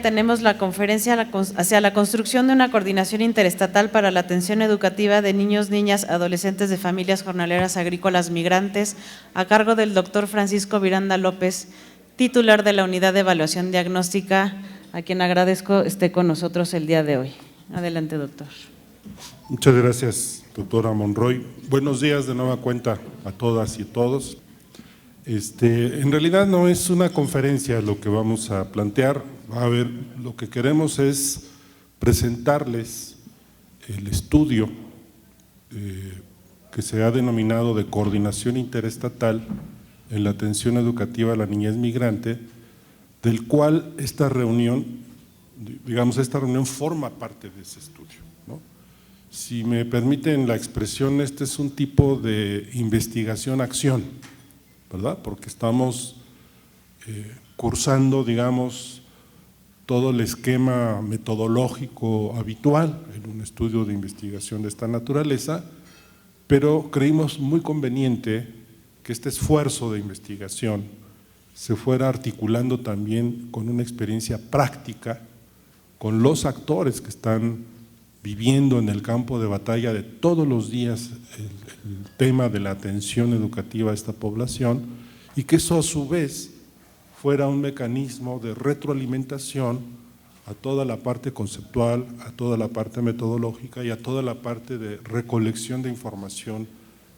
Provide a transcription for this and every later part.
tenemos la conferencia hacia la construcción de una coordinación interestatal para la atención educativa de niños, niñas, adolescentes de familias jornaleras agrícolas migrantes, a cargo del doctor Francisco Miranda López, titular de la Unidad de Evaluación Diagnóstica, a quien agradezco esté con nosotros el día de hoy. Adelante, doctor. Muchas gracias, doctora Monroy. Buenos días de nueva cuenta a todas y todos. En realidad no es una conferencia lo que vamos a plantear. A ver, lo que queremos es presentarles el estudio que se ha denominado de coordinación interestatal en la atención educativa a la niñez migrante, del cual esta reunión forma parte de ese estudio, ¿no? Si me permiten la expresión, este es un tipo de investigación-acción, ¿verdad? Porque estamos cursando, digamos, todo el esquema metodológico habitual en un estudio de investigación de esta naturaleza, pero creímos muy conveniente que este esfuerzo de investigación se fuera articulando también con una experiencia práctica, con los actores que están viviendo en el campo de batalla de todos los días el tema de la atención educativa a esta población, y que eso a su vez fuera un mecanismo de retroalimentación a toda la parte conceptual, a toda la parte metodológica y a toda la parte de recolección de información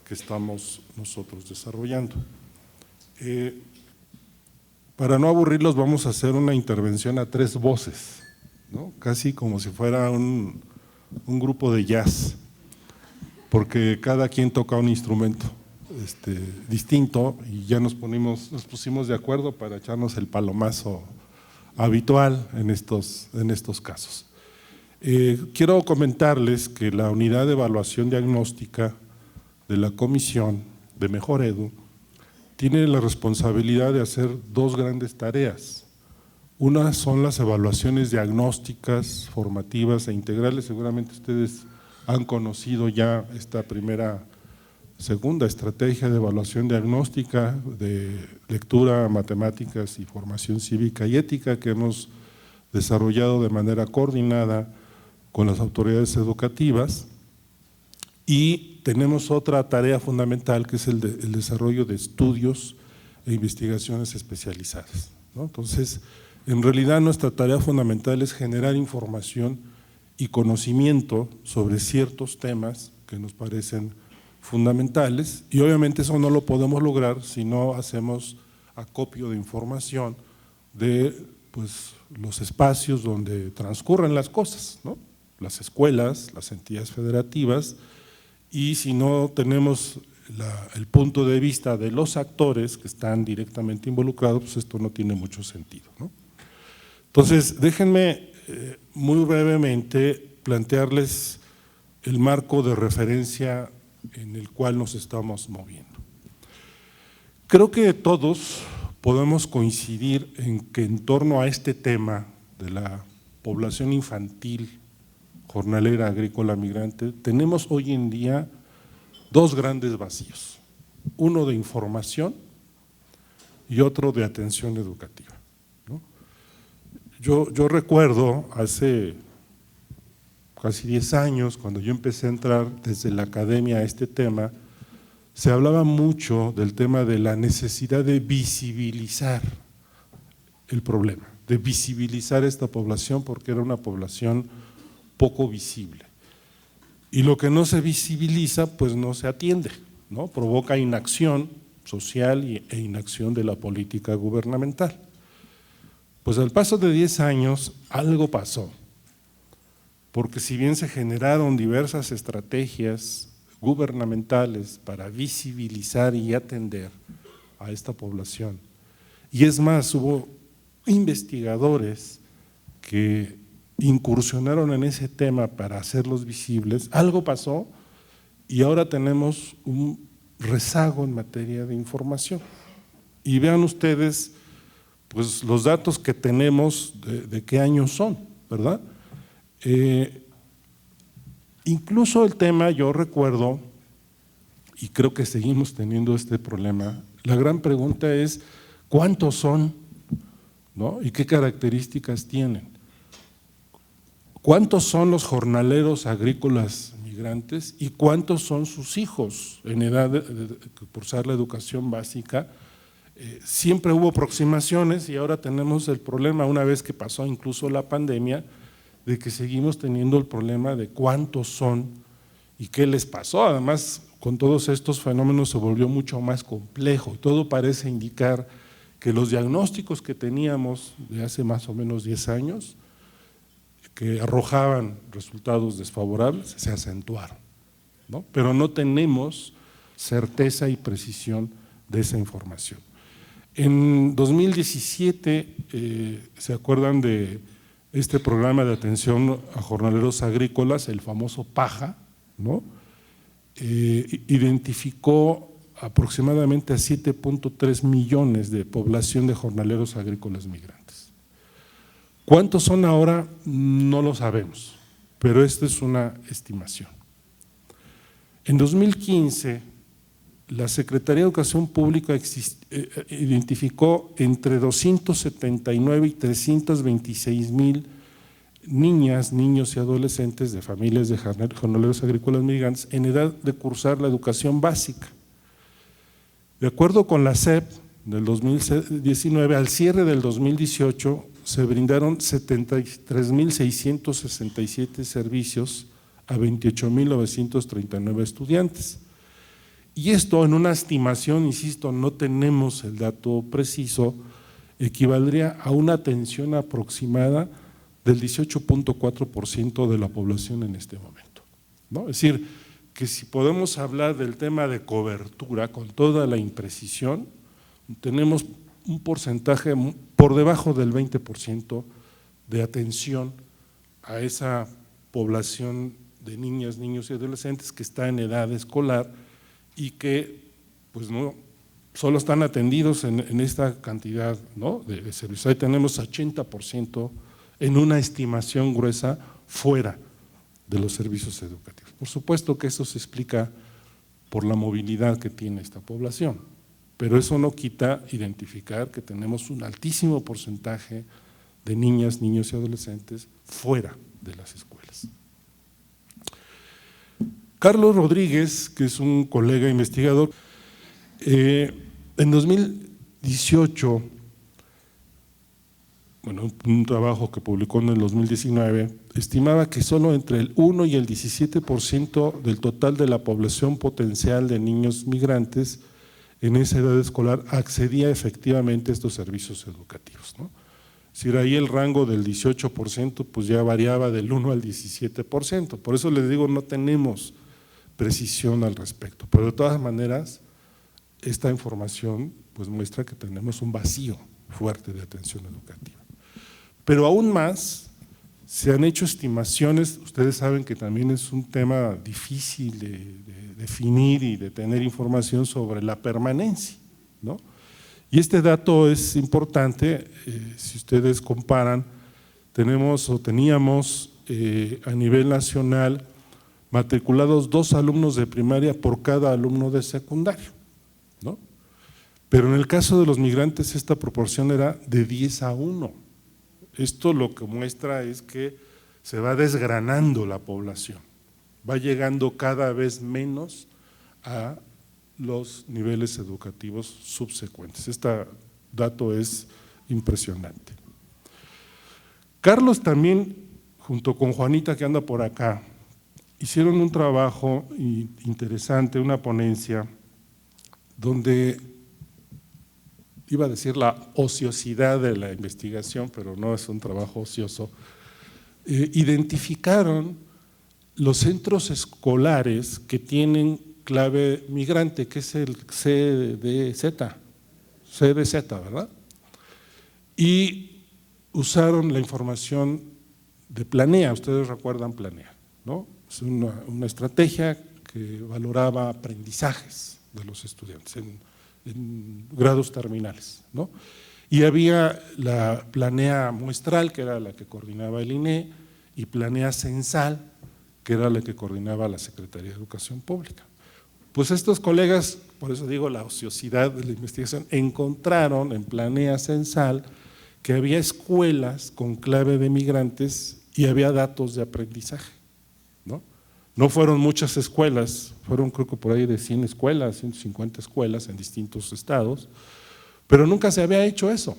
que estamos nosotros desarrollando. Para no aburrirlos, vamos a hacer una intervención a tres voces, ¿no? Casi como si fuera un grupo de jazz, porque cada quien toca un instrumento distinto y ya nos pusimos de acuerdo para echarnos el palomazo habitual en estos casos. Quiero comentarles que la unidad de evaluación diagnóstica de la Comisión de Mejor Edu tiene la responsabilidad de hacer dos grandes tareas. Una son las evaluaciones diagnósticas, formativas e integrales. Seguramente ustedes han conocido ya esta segunda estrategia de evaluación diagnóstica de lectura, matemáticas y formación cívica y ética que hemos desarrollado de manera coordinada con las autoridades educativas. Y tenemos otra tarea fundamental que es el desarrollo de estudios e investigaciones especializadas, ¿no? Entonces, en realidad nuestra tarea fundamental es generar información y conocimiento sobre ciertos temas que nos parecen fundamentales, y obviamente eso no lo podemos lograr si no hacemos acopio de información de los espacios donde transcurren las cosas, ¿no? Las escuelas, las entidades federativas, y si no tenemos el punto de vista de los actores que están directamente involucrados, pues esto no tiene mucho sentido, ¿no? Entonces, déjenme muy brevemente plantearles el marco de referencia en el cual nos estamos moviendo. Creo que todos podemos coincidir en que en torno a este tema de la población infantil jornalera agrícola migrante tenemos hoy en día dos grandes vacíos, uno de información y otro de atención educativa, ¿no? Yo recuerdo hace casi 10 años, cuando yo empecé a entrar desde la academia a este tema, se hablaba mucho del tema de la necesidad de visibilizar el problema, de visibilizar esta población porque era una población poco visible. Y lo que no se visibiliza, pues no se atiende, ¿no? Provoca inacción social e inacción de la política gubernamental. Pues al paso de 10 años algo pasó, porque si bien se generaron diversas estrategias gubernamentales para visibilizar y atender a esta población, y es más, hubo investigadores que incursionaron en ese tema para hacerlos visibles, algo pasó y ahora tenemos un rezago en materia de información. Y vean ustedes pues los datos que tenemos de qué años son, ¿verdad? Incluso el tema, yo recuerdo, y creo que seguimos teniendo este problema, la gran pregunta es ¿cuántos son? ¿No? ¿Y qué características tienen? ¿Cuántos son los jornaleros agrícolas migrantes y cuántos son sus hijos en edad de cursar la educación básica? Siempre hubo aproximaciones y ahora tenemos el problema, una vez que pasó incluso la pandemia, de que seguimos teniendo el problema de cuántos son y qué les pasó. Además, con todos estos fenómenos se volvió mucho más complejo. Todo parece indicar que los diagnósticos que teníamos de hace más o menos 10 años, que arrojaban resultados desfavorables, se acentuaron, ¿no? Pero no tenemos certeza y precisión de esa información. En 2017, ¿se acuerdan de este programa de atención a jornaleros agrícolas, el famoso PAJA, ¿no? Identificó aproximadamente a 7.3 millones de población de jornaleros agrícolas migrantes. ¿Cuántos son ahora? No lo sabemos, pero esta es una estimación. En 2015, la Secretaría de Educación Pública identificó entre 279 y 326 mil niñas, niños y adolescentes de familias de jornaleros agrícolas migrantes en edad de cursar la educación básica. De acuerdo con la SEP del 2019, al cierre del 2018 se brindaron 73.667 servicios a 28.939 estudiantes. Y esto en una estimación, insisto, no tenemos el dato preciso, equivaldría a una atención aproximada del 18.4% de la población en este momento, ¿no? Es decir, que si podemos hablar del tema de cobertura con toda la imprecisión, tenemos un porcentaje por debajo del 20% de atención a esa población de niñas, niños y adolescentes que está en edad escolar y que pues no solo están atendidos en esta cantidad, ¿no?, de servicios. Ahí tenemos 80% en una estimación gruesa fuera de los servicios educativos. Por supuesto que eso se explica por la movilidad que tiene esta población, pero eso no quita identificar que tenemos un altísimo porcentaje de niñas, niños y adolescentes fuera de las escuelas. Carlos Rodríguez, que es un colega investigador, en 2018, bueno, un trabajo que publicó en el 2019, estimaba que solo entre el 1 y el 17% del total de la población potencial de niños migrantes en esa edad escolar accedía efectivamente a estos servicios educativos, ¿no? Es decir, ahí el rango del 18% pues ya variaba del 1 al 17%, por eso les digo, no tenemos precisión al respecto, pero de todas maneras esta información pues muestra que tenemos un vacío fuerte de atención educativa. Pero aún más, se han hecho estimaciones, ustedes saben que también es un tema difícil de definir y de tener información sobre la permanencia, ¿no? Y este dato es importante, si ustedes comparan, teníamos a nivel nacional matriculados 2 alumnos de primaria por cada alumno de secundario, ¿no? Pero en el caso de los migrantes esta proporción era de 10:1. Esto lo que muestra es que se va desgranando la población, va llegando cada vez menos a los niveles educativos subsecuentes. Este dato es impresionante. Carlos también, junto con Juanita que anda por acá, hicieron un trabajo interesante, una ponencia, donde iba a decir la ociosidad de la investigación, pero no es un trabajo ocioso, identificaron los centros escolares que tienen clave migrante, que es el CDZ, ¿verdad? Y usaron la información de Planea, ustedes recuerdan Planea, ¿no? Es una estrategia que valoraba aprendizajes de los estudiantes en grados terminales, ¿no? Y había la Planea muestral, que era la que coordinaba el INE, y Planea censal, que era la que coordinaba la Secretaría de Educación Pública. Pues estos colegas, por eso digo la ociosidad de la investigación, encontraron en Planea censal que había escuelas con clave de migrantes y había datos de aprendizaje, ¿no? No fueron muchas escuelas, fueron creo que por ahí de 100 escuelas, 150 escuelas en distintos estados, pero nunca se había hecho eso,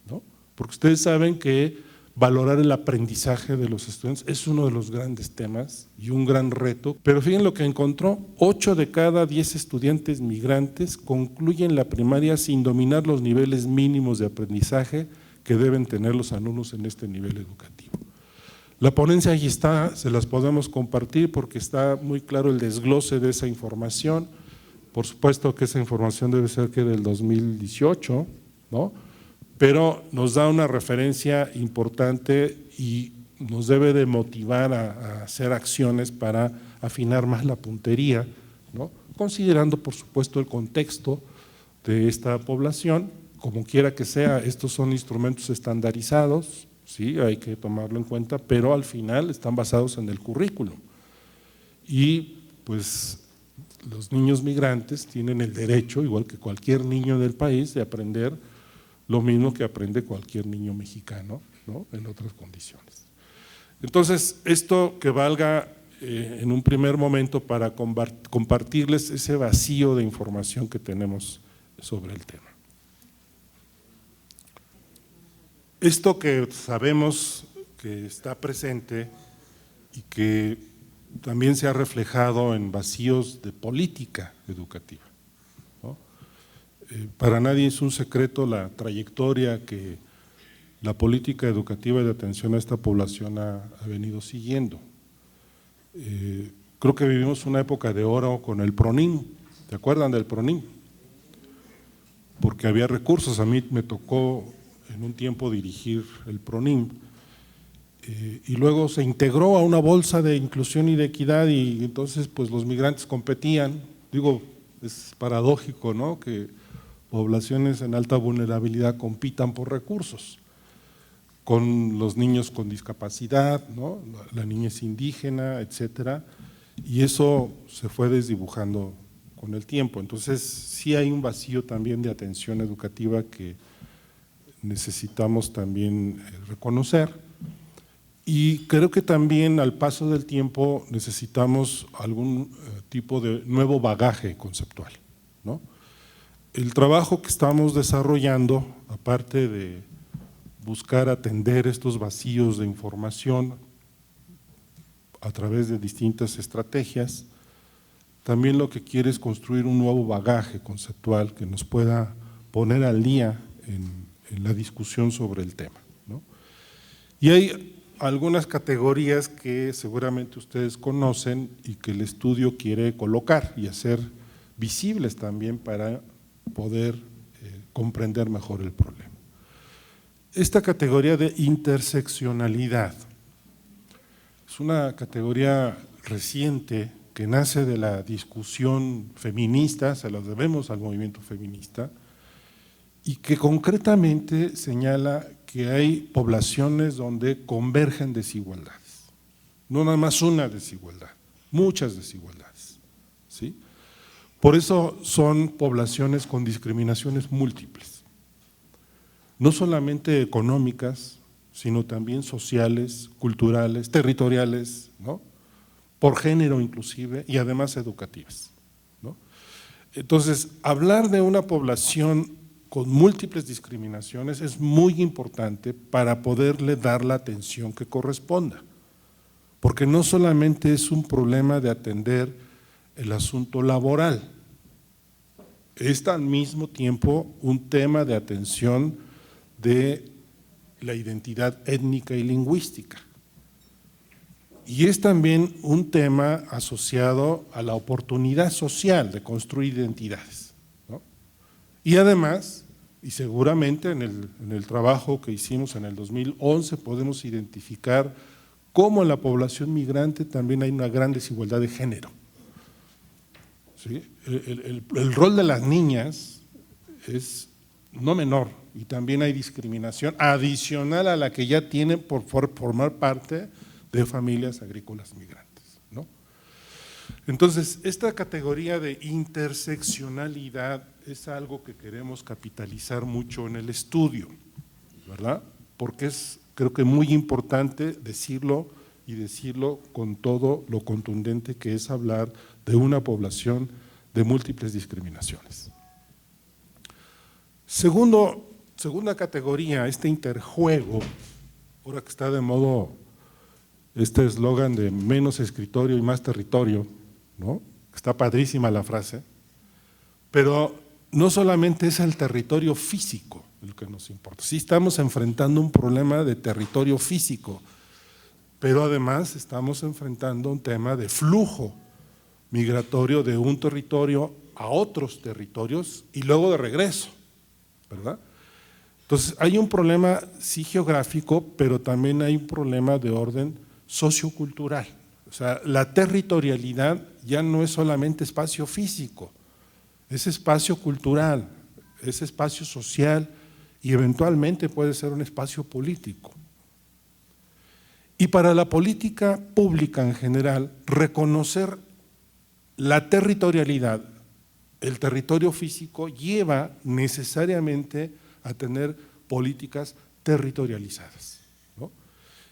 ¿no? Porque ustedes saben que valorar el aprendizaje de los estudiantes es uno de los grandes temas y un gran reto, pero fíjense lo que encontró: 8 de cada 10 estudiantes migrantes concluyen la primaria sin dominar los niveles mínimos de aprendizaje que deben tener los alumnos en este nivel educativo. La ponencia ahí está, se las podemos compartir porque está muy claro el desglose de esa información. Por supuesto que esa información debe ser que del 2018, ¿no? Pero nos da una referencia importante y nos debe de motivar a hacer acciones para afinar más la puntería, ¿no? Considerando por supuesto el contexto de esta población. Como quiera que sea, estos son instrumentos estandarizados, sí, hay que tomarlo en cuenta, pero al final están basados en el currículum y pues los niños migrantes tienen el derecho, igual que cualquier niño del país, de aprender lo mismo que aprende cualquier niño mexicano, ¿no? En otras condiciones. Entonces, esto que valga en un primer momento para compartirles ese vacío de información que tenemos sobre el tema. Esto que sabemos que está presente y que también se ha reflejado en vacíos de política educativa, ¿no? Para nadie es un secreto la trayectoria que la política educativa de atención a esta población ha venido siguiendo. Creo que vivimos una época de oro con el PRONIN, ¿se acuerdan del PRONIN? Porque había recursos, a mí me tocó en un tiempo dirigir el PRONIN, y luego se integró a una bolsa de inclusión y de equidad y entonces pues los migrantes competían. Digo, es paradójico, ¿no?, que poblaciones en alta vulnerabilidad compitan por recursos, con los niños con discapacidad, ¿no?, la niñez indígena, etcétera, y eso se fue desdibujando con el tiempo. Entonces sí hay un vacío también de atención educativa que necesitamos también reconocer. Y creo que también al paso del tiempo necesitamos algún tipo de nuevo bagaje conceptual, ¿no? El trabajo que estamos desarrollando, aparte de buscar atender estos vacíos de información a través de distintas estrategias, también lo que quiere es construir un nuevo bagaje conceptual que nos pueda poner al día en la discusión sobre el tema, ¿no? Y hay algunas categorías que seguramente ustedes conocen y que el estudio quiere colocar y hacer visibles también para poder comprender mejor el problema. Esta categoría de interseccionalidad es una categoría reciente que nace de la discusión feminista, se la debemos al movimiento feminista, y que concretamente señala que hay poblaciones donde convergen desigualdades, no nada más una desigualdad, muchas desigualdades, ¿sí? Por eso son poblaciones con discriminaciones múltiples, no solamente económicas, sino también sociales, culturales, territoriales, ¿no?, por género inclusive, y además educativas, ¿no? Entonces, hablar de una población con múltiples discriminaciones es muy importante para poderle dar la atención que corresponda, porque no solamente es un problema de atender el asunto laboral, es al mismo tiempo un tema de atención de la identidad étnica y lingüística, y es también un tema asociado a la oportunidad social de construir identidades, ¿no? Y además, y seguramente en el trabajo que hicimos en el 2011 podemos identificar cómo en la población migrante también hay una gran desigualdad de género, ¿sí? El rol de las niñas es no menor y también hay discriminación adicional a la que ya tienen por formar parte de familias agrícolas migrantes, ¿no? Entonces, esta categoría de interseccionalidad es algo que queremos capitalizar mucho en el estudio, ¿verdad? Porque es creo que muy importante decirlo y decirlo con todo lo contundente que es hablar de una población de múltiples discriminaciones. Segunda categoría, este interjuego, ahora que está de moda este eslogan de menos escritorio y más territorio, ¿no? Está padrísima la frase, pero no solamente es el territorio físico el que nos importa, sí estamos enfrentando un problema de territorio físico, pero además estamos enfrentando un tema de flujo migratorio de un territorio a otros territorios y luego de regreso, ¿verdad? Entonces hay un problema sí geográfico, pero también hay un problema de orden sociocultural. O sea, la territorialidad ya no es solamente espacio físico, es espacio cultural, es espacio social y eventualmente puede ser un espacio político. Y para la política pública en general, reconocer la territorialidad, el territorio físico, lleva necesariamente a tener políticas territorializadas, ¿no?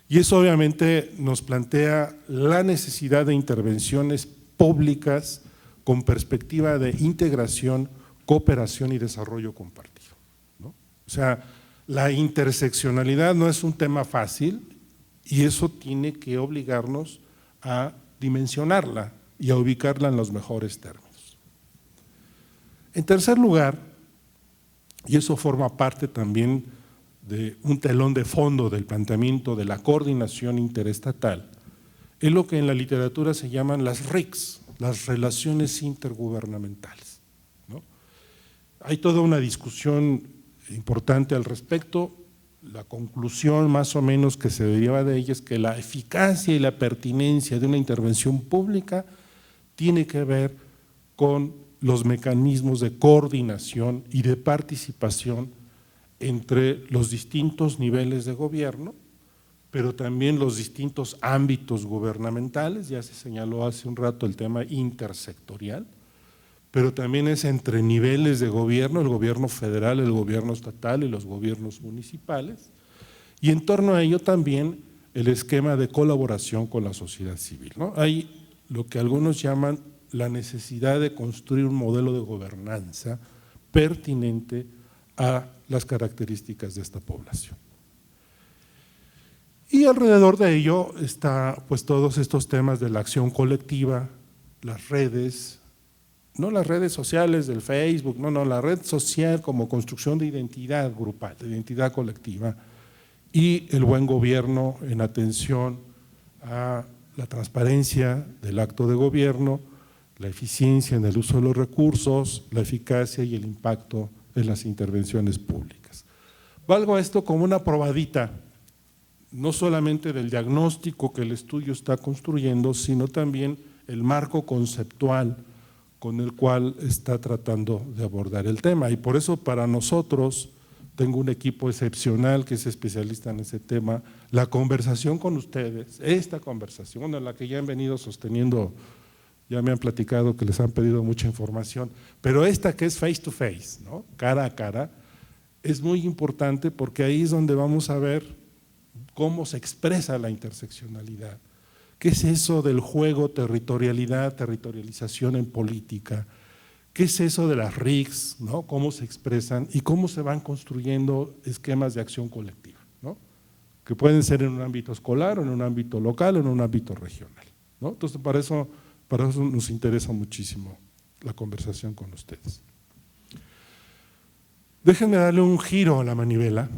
Y eso obviamente nos plantea la necesidad de intervenciones públicas con perspectiva de integración, cooperación y desarrollo compartido, ¿no? O sea, la interseccionalidad no es un tema fácil y eso tiene que obligarnos a dimensionarla y a ubicarla en los mejores términos. En tercer lugar, y eso forma parte también de un telón de fondo del planteamiento de la coordinación interestatal, es lo que en la literatura se llaman las RICs, las relaciones intergubernamentales, ¿no? Hay toda una discusión importante al respecto. La conclusión más o menos que se deriva de ella es que la eficacia y la pertinencia de una intervención pública tiene que ver con los mecanismos de coordinación y de participación entre los distintos niveles de gobierno, pero también los distintos ámbitos gubernamentales, ya se señaló hace un rato el tema intersectorial, pero también es entre niveles de gobierno, el gobierno federal, el gobierno estatal y los gobiernos municipales, y en torno a ello también el esquema de colaboración con la sociedad civil, ¿no? Hay lo que algunos llaman la necesidad de construir un modelo de gobernanza pertinente a las características de esta población. Y alrededor de ello está pues todos estos temas de la acción colectiva, las redes, no las redes sociales del Facebook, no, la red social como construcción de identidad grupal, de identidad colectiva, y el buen gobierno en atención a la transparencia del acto de gobierno, la eficiencia en el uso de los recursos, la eficacia y el impacto en las intervenciones públicas. Valgo esto como una probadita, no solamente del diagnóstico que el estudio está construyendo, sino también el marco conceptual con el cual está tratando de abordar el tema. Y por eso para nosotros, tengo un equipo excepcional que es especialista en ese tema, la conversación con ustedes, esta conversación en la que ya han venido sosteniendo, ya me han platicado que les han pedido mucha información, pero esta que es face to face, ¿no? Cara a cara, es muy importante porque ahí es donde vamos a ver cómo se expresa la interseccionalidad. ¿Qué es eso del juego territorialidad, territorialización en política? ¿Qué es eso de las RICs, ¿no? ¿Cómo se expresan y cómo se van construyendo esquemas de acción colectiva, ¿no? Que pueden ser en un ámbito escolar, o en un ámbito local, o en un ámbito regional, ¿no? Entonces, para eso nos interesa muchísimo la conversación con ustedes. Déjenme darle un giro a la manivela,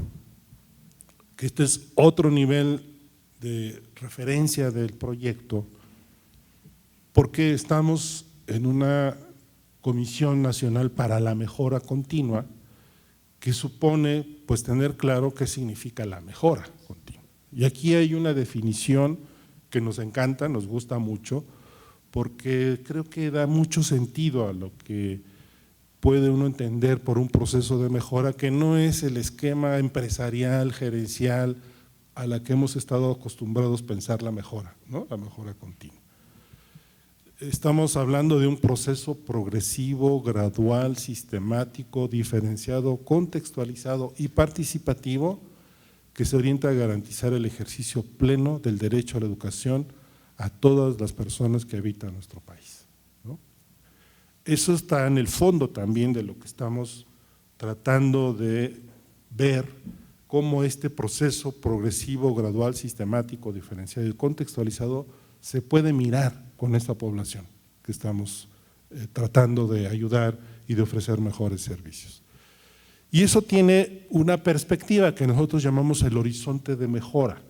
que este es otro nivel de referencia del proyecto, porque estamos en una Comisión Nacional para la Mejora Continua, que supone pues tener claro qué significa la mejora continua. Y aquí hay una definición que nos encanta, nos gusta mucho, porque creo que da mucho sentido a lo que puede uno entender por un proceso de mejora, que no es el esquema empresarial, gerencial, a la que hemos estado acostumbrados a pensar la mejora, ¿no? La mejora continua. Estamos hablando de un proceso progresivo, gradual, sistemático, diferenciado, contextualizado y participativo que se orienta a garantizar el ejercicio pleno del derecho a la educación a todas las personas que habitan nuestro país, ¿no? Eso está en el fondo también de lo que estamos tratando de ver, cómo este proceso progresivo, gradual, sistemático, diferenciado y contextualizado se puede mirar con esta población que estamos tratando de ayudar y de ofrecer mejores servicios. Y eso tiene una perspectiva que nosotros llamamos el horizonte de mejora,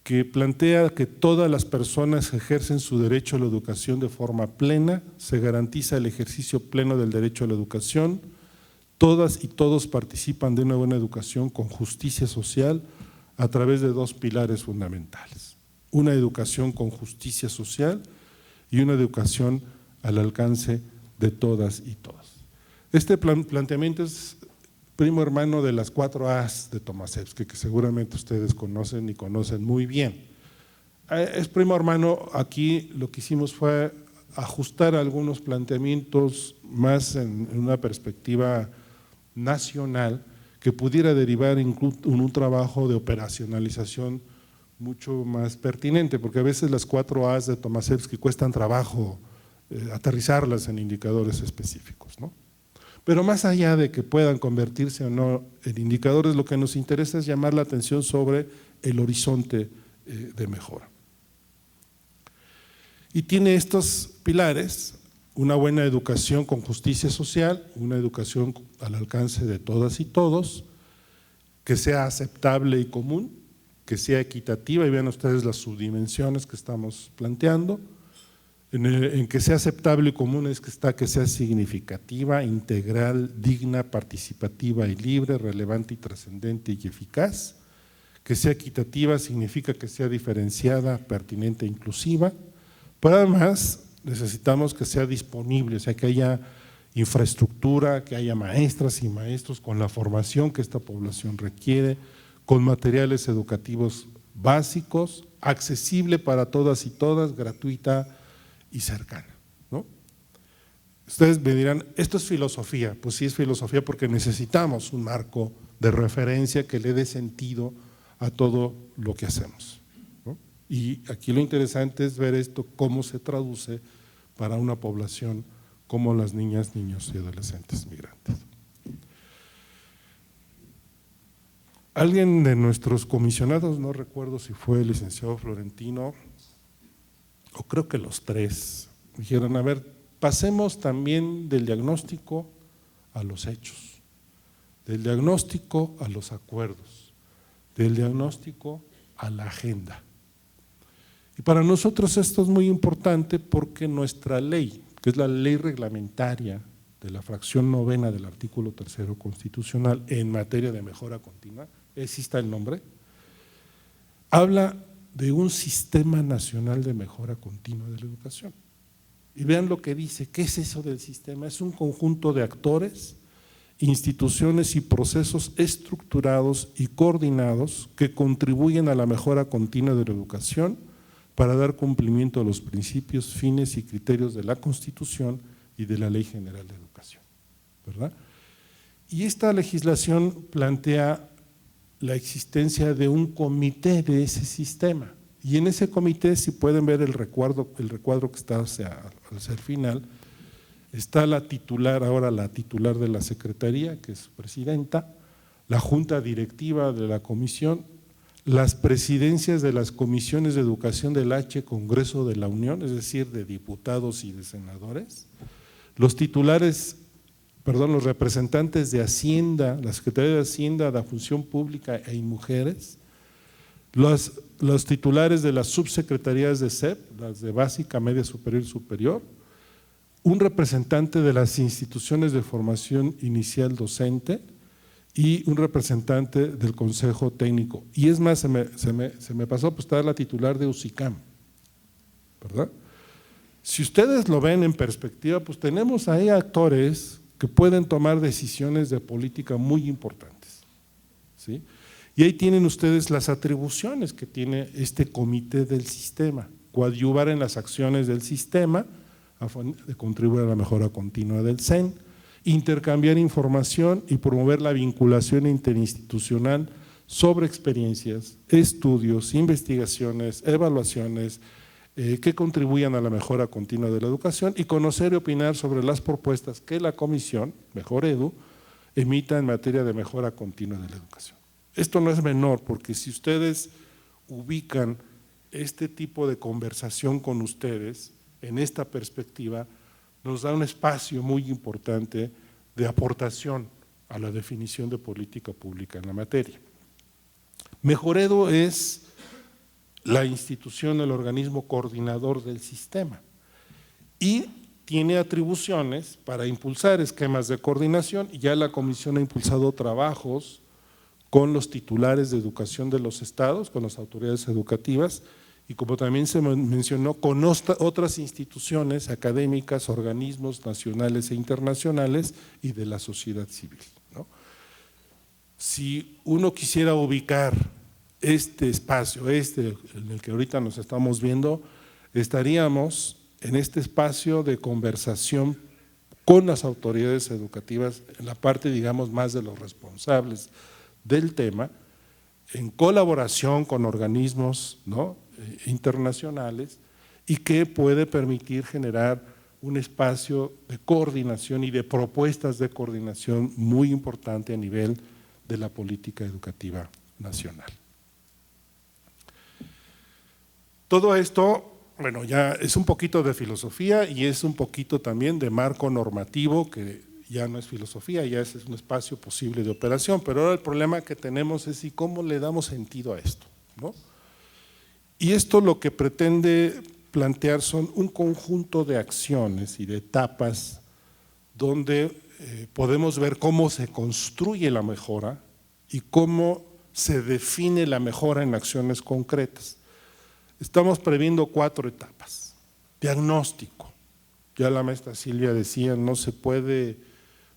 que plantea que todas las personas ejercen su derecho a la educación de forma plena, se garantiza el ejercicio pleno del derecho a la educación, todas y todos participan de una buena educación con justicia social a través de dos pilares fundamentales: una educación con justicia social y una educación al alcance de todas y todos. Este planteamiento es primo hermano de las 4 A's de Tomaszewski, que seguramente ustedes conocen y conocen muy bien. Es primo hermano. Aquí lo que hicimos fue ajustar algunos planteamientos más en una perspectiva nacional que pudiera derivar en un trabajo de operacionalización mucho más pertinente, porque a veces las 4 A's de Tomaszewski cuestan trabajo aterrizarlas en indicadores específicos, ¿no? Pero más allá de que puedan convertirse o no en indicadores, lo que nos interesa es llamar la atención sobre el horizonte de mejora. Y tiene estos pilares: una buena educación con justicia social, una educación al alcance de todas y todos, que sea aceptable y común, que sea equitativa, y vean ustedes las subdimensiones que estamos planteando. En que sea aceptable y común es que sea significativa, integral, digna, participativa y libre, relevante y trascendente y eficaz. Que sea equitativa significa que sea diferenciada, pertinente e inclusiva. Pero además necesitamos que sea disponible, o sea, que haya infraestructura, que haya maestras y maestros con la formación que esta población requiere, con materiales educativos básicos, accesible para todas y todas, gratuita y cercana, ¿no? Ustedes me dirán, esto es filosofía. Pues sí, es filosofía, porque necesitamos un marco de referencia que le dé sentido a todo lo que hacemos, ¿no? Y aquí lo interesante es ver esto, cómo se traduce para una población como las niñas, niños y adolescentes migrantes. Alguien de nuestros comisionados, no recuerdo si fue el licenciado Florentino, o creo que los 3, dijeron: a ver, pasemos también del diagnóstico a los hechos, del diagnóstico a los acuerdos, del diagnóstico a la agenda. Y para nosotros esto es muy importante, porque nuestra ley, que es la ley reglamentaria de la fracción 9ª del artículo 3º constitucional en materia de mejora continua, ¿sí está el nombre?, habla de un sistema nacional de mejora continua de la educación. Y vean lo que dice. ¿Qué es eso del sistema? Es un conjunto de actores, instituciones y procesos estructurados y coordinados que contribuyen a la mejora continua de la educación para dar cumplimiento a los principios, fines y criterios de la Constitución y de la Ley General de Educación, ¿verdad? Y esta legislación plantea la existencia de un comité de ese sistema, y en ese comité, si pueden ver el recuadro que está al ser final, está la titular de la Secretaría, que es su presidenta, la Junta Directiva de la Comisión, las presidencias de las comisiones de educación del H Congreso de la Unión, es decir, de diputados y de senadores, los representantes de Hacienda, la Secretaría de Hacienda, de Función Pública e Mujeres, los titulares de las subsecretarías de SEP, las de básica, media superior y superior, un representante de las instituciones de formación inicial docente y un representante del Consejo Técnico. Y es más, se me pasó, pues está la titular de UCICAM, ¿verdad? Si ustedes lo ven en perspectiva, pues tenemos ahí actores que pueden tomar decisiones de política muy importantes, ¿sí? Y ahí tienen ustedes las atribuciones que tiene este comité del sistema: coadyuvar en las acciones del sistema, a fin de contribuir a la mejora continua del CEN, intercambiar información y promover la vinculación interinstitucional sobre experiencias, estudios, investigaciones, evaluaciones que contribuyan a la mejora continua de la educación y conocer y opinar sobre las propuestas que la Comisión, Mejor Edu, emita en materia de mejora continua de la educación. Esto no es menor, porque si ustedes ubican este tipo de conversación con ustedes en esta perspectiva, nos da un espacio muy importante de aportación a la definición de política pública en la materia. Mejor Edu es la institución, el organismo coordinador del sistema y tiene atribuciones para impulsar esquemas de coordinación, y ya la Comisión ha impulsado trabajos con los titulares de educación de los estados, con las autoridades educativas, y como también se mencionó, con otras instituciones académicas, organismos nacionales e internacionales y de la sociedad civil, ¿no? Si uno quisiera ubicar este espacio, en el que ahorita nos estamos viendo, estaríamos en este espacio de conversación con las autoridades educativas, en la parte, digamos, más de los responsables del tema, en colaboración con organismos, ¿no?, internacionales, y que puede permitir generar un espacio de coordinación y de propuestas de coordinación muy importante a nivel de la política educativa nacional. Todo esto, bueno, ya es un poquito de filosofía y es un poquito también de marco normativo, que ya no es filosofía, ya es un espacio posible de operación, pero ahora el problema que tenemos es cómo le damos sentido a esto, ¿no? Y esto lo que pretende plantear son un conjunto de acciones y de etapas donde podemos ver cómo se construye la mejora y cómo se define la mejora en acciones concretas. Estamos previendo 4 etapas. Diagnóstico. Ya la maestra Silvia decía, no se puede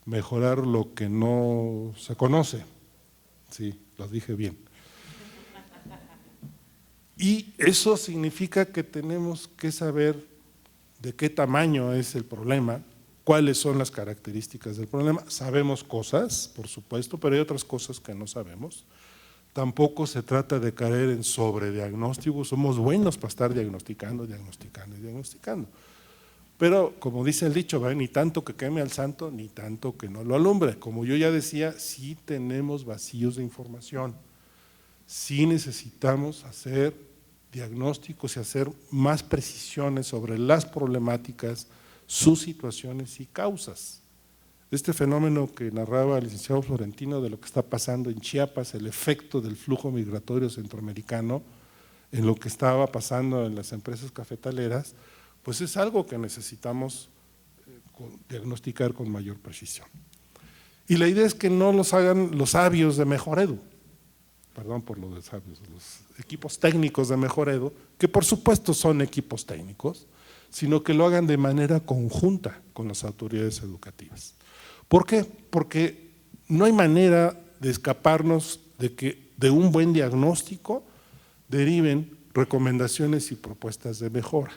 mejorar lo que no se conoce. Sí, lo dije bien. Y eso significa que tenemos que saber de qué tamaño es el problema, cuáles son las características del problema. Sabemos cosas, por supuesto, pero hay otras cosas que no sabemos. Tampoco se trata de caer en sobrediagnóstico, somos buenos para estar diagnosticando. Pero como dice el dicho, ni tanto que queme al santo, ni tanto que no lo alumbre. Como yo ya decía, sí tenemos vacíos de información, sí necesitamos hacer diagnósticos y hacer más precisiones sobre las problemáticas, sus situaciones y causas. Este fenómeno que narraba el licenciado Florentino de lo que está pasando en Chiapas, el efecto del flujo migratorio centroamericano en lo que estaba pasando en las empresas cafetaleras, pues es algo que necesitamos diagnosticar con mayor precisión. Y la idea es que no los hagan los sabios de Mejor Edu, perdón por lo de sabios, los equipos técnicos de Mejor Edu, que por supuesto son equipos técnicos, sino que lo hagan de manera conjunta con las autoridades educativas. ¿Por qué? Porque no hay manera de escaparnos de que de un buen diagnóstico deriven recomendaciones y propuestas de mejora.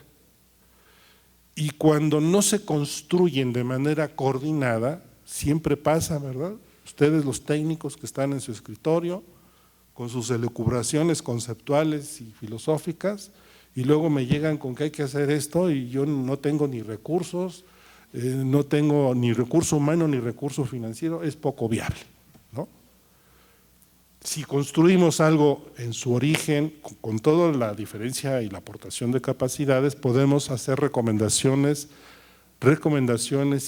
Y cuando no se construyen de manera coordinada, siempre pasa, ¿verdad? Ustedes, los técnicos que están en su escritorio, con sus elucubraciones conceptuales y filosóficas, y luego me llegan con que hay que hacer esto y yo no tengo ni recursos, no tengo ni recurso humano ni recurso financiero, es poco viable, ¿no? Si construimos algo en su origen, con toda la diferencia y la aportación de capacidades, podemos hacer recomendaciones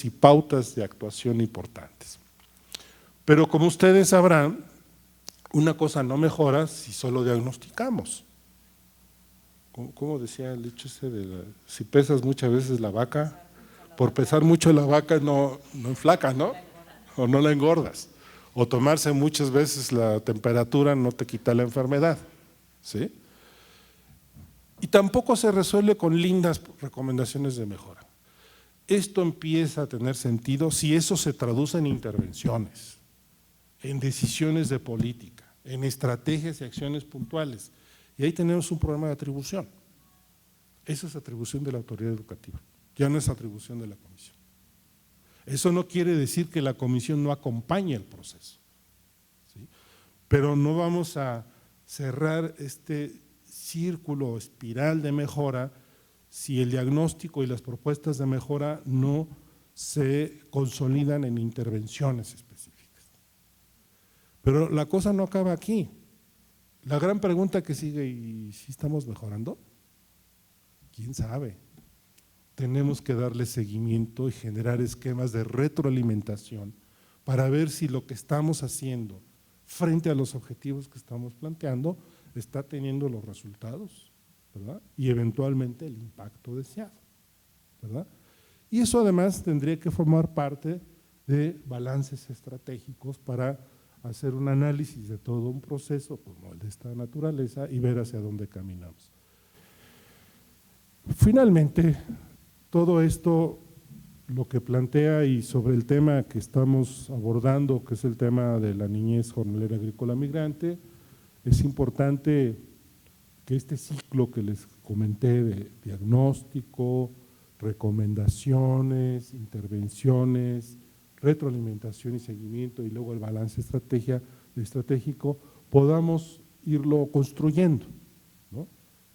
y pautas de actuación importantes. Pero como ustedes sabrán, una cosa no mejora si solo diagnosticamos. ¿Cómo decía el dicho ese de si pesas muchas veces la vaca, por pesar mucho la vaca no enflaca, ¿no? O no la engordas. O tomarse muchas veces la temperatura no te quita la enfermedad, ¿sí? Y tampoco se resuelve con lindas recomendaciones de mejora. Esto empieza a tener sentido si eso se traduce en intervenciones, en decisiones de política, en estrategias y acciones puntuales. Y ahí tenemos un problema de atribución. Esa es atribución de la autoridad educativa, ya no es atribución de la comisión. Eso no quiere decir que la comisión no acompañe el proceso, ¿sí? pero no vamos a cerrar este círculo o espiral de mejora si el diagnóstico y las propuestas de mejora no se consolidan en intervenciones específicas. Pero la cosa no acaba aquí. La gran pregunta que sigue, ¿y si estamos mejorando? ¿Quién sabe? Tenemos que darle seguimiento y generar esquemas de retroalimentación para ver si lo que estamos haciendo frente a los objetivos que estamos planteando está teniendo los resultados, ¿verdad? Y eventualmente el impacto deseado, ¿verdad? Y eso además tendría que formar parte de balances estratégicos para hacer un análisis de todo un proceso como el de esta naturaleza y ver hacia dónde caminamos. Finalmente, todo esto lo que plantea y sobre el tema que estamos abordando, que es el tema de la niñez jornalera agrícola migrante, es importante que este ciclo que les comenté de diagnóstico, recomendaciones, intervenciones, retroalimentación y seguimiento y luego el balance estratégico, podamos irlo construyendo, ¿no?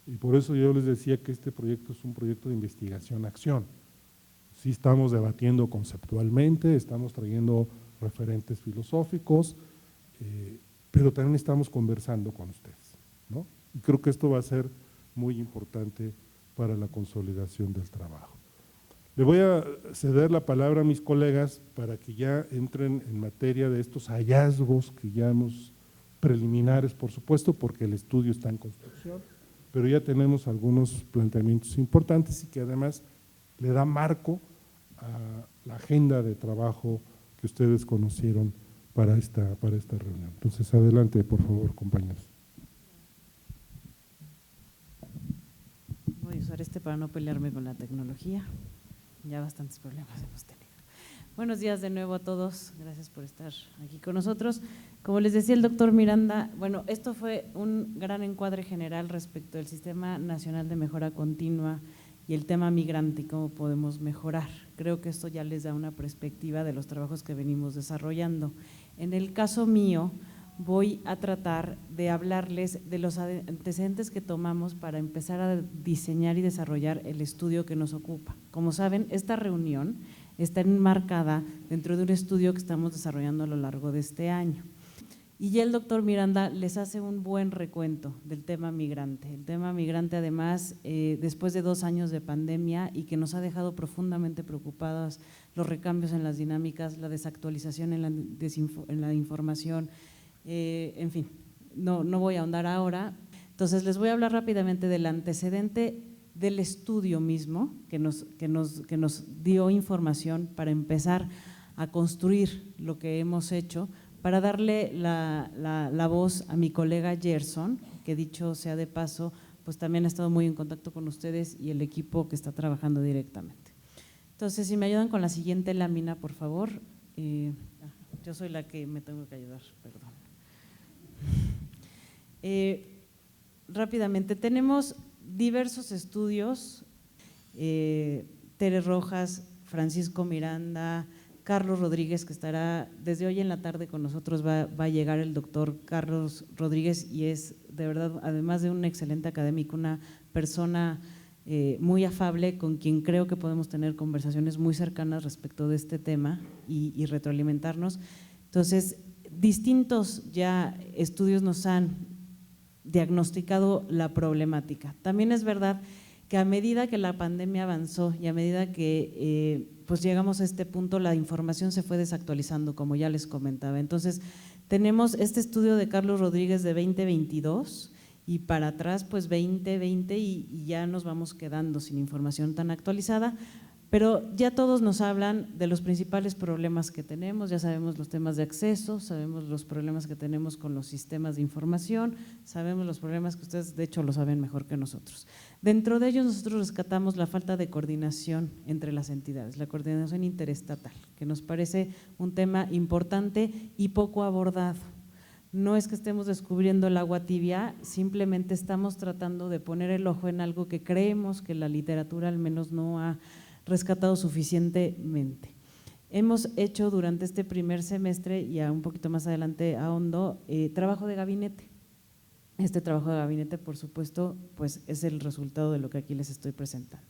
Y por eso yo les decía que este proyecto es un proyecto de investigación-acción. Sí estamos debatiendo conceptualmente, estamos trayendo referentes filosóficos, pero también estamos conversando con ustedes, ¿no? Y creo que esto va a ser muy importante para la consolidación del trabajo. Le voy a ceder la palabra a mis colegas para que ya entren en materia de estos hallazgos que ya hemos preliminares, por supuesto, porque el estudio está en construcción, pero ya tenemos algunos planteamientos importantes y que además le da marco a la agenda de trabajo que ustedes conocieron para esta reunión. Entonces, adelante, por favor, compañeros. Voy a usar para no pelearme con la tecnología. Ya bastantes problemas hemos tenido. Buenos días de nuevo a todos, gracias por estar aquí con nosotros. Como les decía el doctor Miranda, bueno, esto fue un gran encuadre general respecto del Sistema Nacional de Mejora Continua y el tema migrante y cómo podemos mejorar. Creo que esto ya les da una perspectiva de los trabajos que venimos desarrollando. En el caso mío, voy a tratar de hablarles de los antecedentes que tomamos para empezar a diseñar y desarrollar el estudio que nos ocupa. Como saben, esta reunión está enmarcada dentro de un estudio que estamos desarrollando a lo largo de este año. Y ya el doctor Miranda les hace un buen recuento del tema migrante. El tema migrante además, después de 2 años de pandemia y que nos ha dejado profundamente preocupados los recambios en las dinámicas, la desactualización en la información, en fin, no voy a ahondar ahora. Entonces les voy a hablar rápidamente del antecedente del estudio mismo que nos dio información para empezar a construir lo que hemos hecho, para darle la voz a mi colega Gerson, que dicho sea de paso, pues también ha estado muy en contacto con ustedes y el equipo que está trabajando directamente. Entonces, si me ayudan con la siguiente lámina, por favor. Yo soy la que me tengo que ayudar, perdón. Rápidamente, tenemos diversos estudios, Tere Rojas, Francisco Miranda, Carlos Rodríguez, que estará desde hoy en la tarde con nosotros, va a llegar el doctor Carlos Rodríguez y es de verdad, además de un excelente académico, una persona muy afable con quien creo que podemos tener conversaciones muy cercanas respecto de este tema y retroalimentarnos. Entonces, distintos ya estudios nos han diagnosticado la problemática. También es verdad que a medida que la pandemia avanzó y a medida que pues llegamos a este punto, la información se fue desactualizando, como ya les comentaba. Entonces, tenemos este estudio de Carlos Rodríguez de 2022 y para atrás pues 2020 y ya nos vamos quedando sin información tan actualizada, pero ya todos nos hablan de los principales problemas que tenemos, ya sabemos los temas de acceso, sabemos los problemas que tenemos con los sistemas de información, sabemos los problemas que ustedes de hecho lo saben mejor que nosotros. Dentro de ellos nosotros rescatamos la falta de coordinación entre las entidades, la coordinación interestatal, que nos parece un tema importante y poco abordado. No es que estemos descubriendo el agua tibia, simplemente estamos tratando de poner el ojo en algo que creemos que la literatura al menos no ha rescatado suficientemente. Hemos hecho durante este primer semestre y un poquito más adelante ahondo trabajo de gabinete. Este trabajo de gabinete, por supuesto, pues es el resultado de lo que aquí les estoy presentando.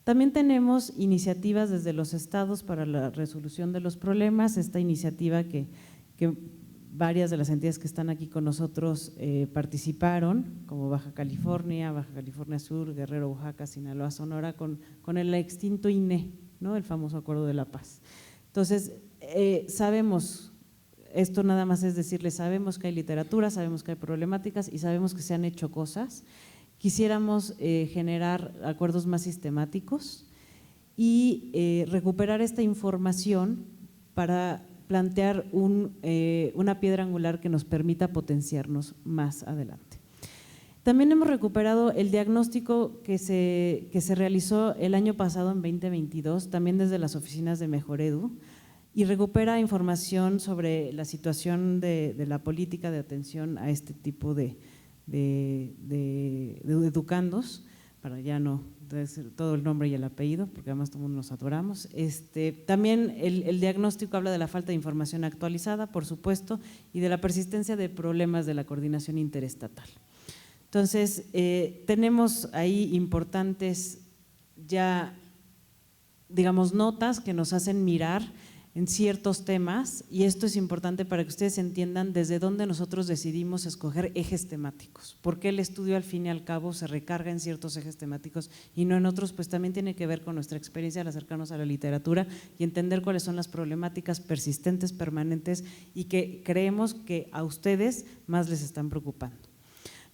También tenemos iniciativas desde los estados para la resolución de los problemas. Esta iniciativa que varias de las entidades que están aquí con nosotros participaron, como Baja California Sur, Guerrero, Oaxaca, Sinaloa, Sonora, con el extinto INE, ¿no? El famoso Acuerdo de la Paz. Entonces, sabemos, esto nada más es decirles, sabemos que hay literatura, sabemos que hay problemáticas y sabemos que se han hecho cosas. Quisiéramos generar acuerdos más sistemáticos y recuperar esta información para plantear una piedra angular que nos permita potenciarnos más adelante. También hemos recuperado el diagnóstico que se realizó el año pasado en 2022, también desde las oficinas de Mejoredu, y recupera información sobre la situación de la política de atención a este tipo de educandos, para ya no decir todo el nombre y el apellido, porque además todo el mundo nos adoramos. También el diagnóstico habla de la falta de información actualizada, por supuesto, y de la persistencia de problemas de la coordinación interestatal. Entonces, tenemos ahí importantes ya, digamos, notas que nos hacen mirar en ciertos temas, y esto es importante para que ustedes entiendan desde dónde nosotros decidimos escoger ejes temáticos, porque el estudio al fin y al cabo se recarga en ciertos ejes temáticos y no en otros, pues también tiene que ver con nuestra experiencia al acercarnos a la literatura y entender cuáles son las problemáticas persistentes, permanentes y que creemos que a ustedes más les están preocupando.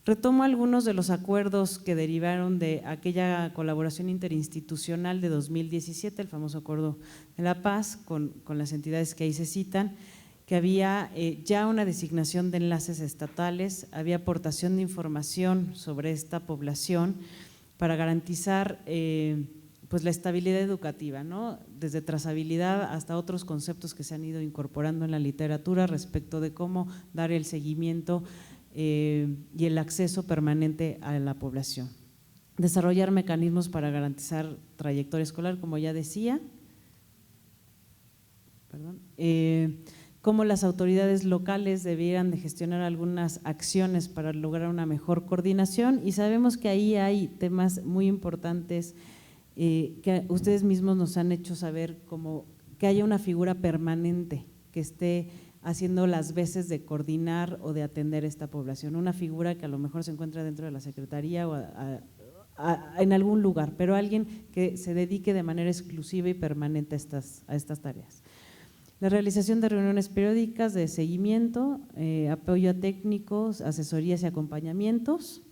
Retomo algunos de los acuerdos que derivaron de aquella colaboración interinstitucional de 2017, el famoso Acuerdo de la Paz, con las entidades que ahí se citan, que había ya una designación de enlaces estatales, había aportación de información sobre esta población para garantizar pues la estabilidad educativa, ¿no? Desde trazabilidad hasta otros conceptos que se han ido incorporando en la literatura respecto de cómo dar el seguimiento y el acceso permanente a la población. Desarrollar mecanismos para garantizar trayectoria escolar, como ya decía, cómo las autoridades locales debieran de gestionar algunas acciones para lograr una mejor coordinación, y sabemos que ahí hay temas muy importantes que ustedes mismos nos han hecho saber, como que haya una figura permanente que esté haciendo las veces de coordinar o de atender esta población, una figura que a lo mejor se encuentra dentro de la Secretaría o en algún lugar, pero alguien que se dedique de manera exclusiva y permanente a estas tareas. La realización de reuniones periódicas de seguimiento, apoyo a técnicos, asesorías y acompañamientos.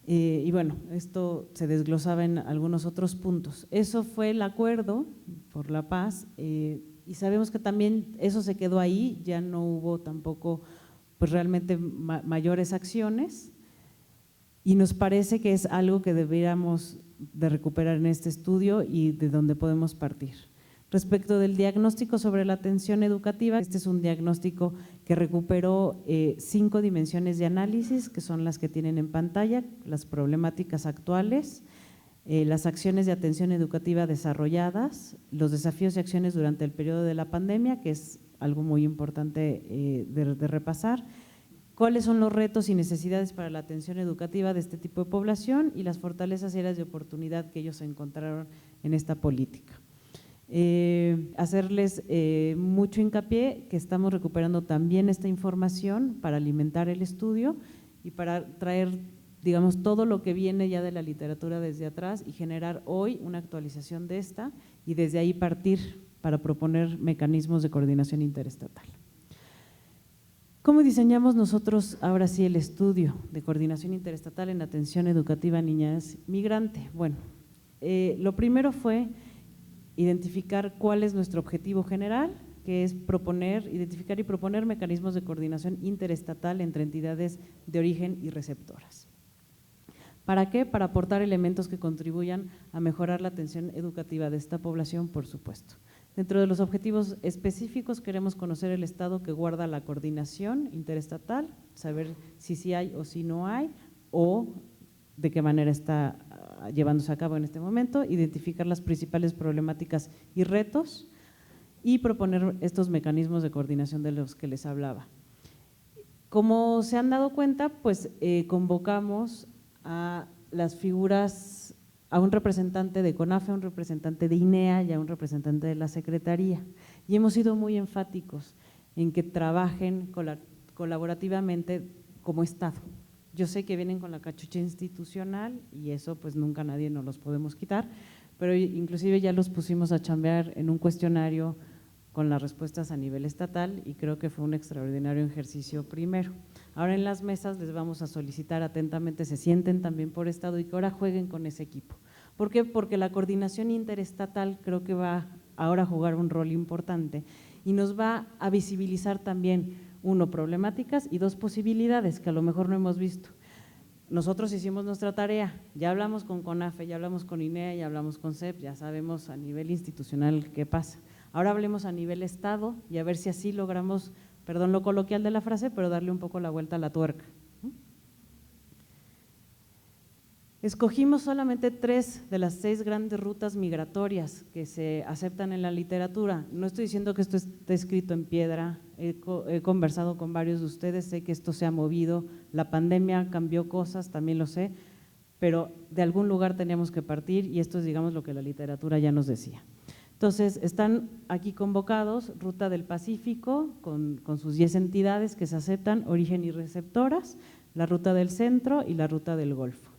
Y bueno, esto se desglosaba en algunos otros puntos. Eso fue el acuerdo por la paz, y sabemos que también eso se quedó ahí, ya no hubo tampoco pues realmente mayores acciones, y nos parece que es algo que deberíamos de recuperar en este estudio y de donde podemos partir. Respecto del diagnóstico sobre la atención educativa, este es un diagnóstico que recuperó 5 dimensiones de análisis, que son las que tienen en pantalla, las problemáticas actuales, las acciones de atención educativa desarrolladas, los desafíos y acciones durante el periodo de la pandemia, que es algo muy importante de repasar, cuáles son los retos y necesidades para la atención educativa de este tipo de población y las fortalezas y áreas de oportunidad que ellos encontraron en esta política. Hacerles mucho hincapié que estamos recuperando también esta información para alimentar el estudio y para traer, digamos, todo lo que viene ya de la literatura desde atrás y generar hoy una actualización de esta y desde ahí partir para proponer mecanismos de coordinación interestatal. ¿Cómo diseñamos nosotros ahora sí el estudio de coordinación interestatal en atención educativa a niñas migrante? Bueno, lo primero fue identificar cuál es nuestro objetivo general, que es identificar y proponer mecanismos de coordinación interestatal entre entidades de origen y receptoras. ¿Para qué? Para aportar elementos que contribuyan a mejorar la atención educativa de esta población, por supuesto. Dentro de los objetivos específicos queremos conocer el estado que guarda la coordinación interestatal, saber si sí hay o si no hay, o de qué manera está llevándose a cabo en este momento, identificar las principales problemáticas y retos, y proponer estos mecanismos de coordinación de los que les hablaba. Como se han dado cuenta, pues convocamos a las figuras, a un representante de CONAFE, a un representante de INEA y a un representante de la Secretaría, y hemos sido muy enfáticos en que trabajen colaborativamente como Estado. Yo sé que vienen con la cachucha institucional y eso pues nunca nadie nos los podemos quitar, pero inclusive ya los pusimos a chambear en un cuestionario con las respuestas a nivel estatal y creo que fue un extraordinario ejercicio primero. Ahora en las mesas les vamos a solicitar atentamente se sienten también por estado y que ahora jueguen con ese equipo. ¿Por qué? Porque la coordinación interestatal creo que va ahora a jugar un rol importante y nos va a visibilizar también, uno, problemáticas y dos, posibilidades que a lo mejor no hemos visto. Nosotros hicimos nuestra tarea, ya hablamos con CONAFE, ya hablamos con INEA, ya hablamos con CEP, ya sabemos a nivel institucional qué pasa. Ahora hablemos a nivel Estado y a ver si así logramos, perdón lo coloquial de la frase, pero darle un poco la vuelta a la tuerca. Escogimos solamente 3 de las 6 grandes rutas migratorias que se aceptan en la literatura. No estoy diciendo que esto esté escrito en piedra, he conversado con varios de ustedes, sé que esto se ha movido, la pandemia cambió cosas, también lo sé, pero de algún lugar teníamos que partir y esto es, digamos, lo que la literatura ya nos decía. Entonces, están aquí convocados Ruta del Pacífico con sus 10 entidades que se aceptan, origen y receptoras, la Ruta del Centro y la Ruta del Golfo.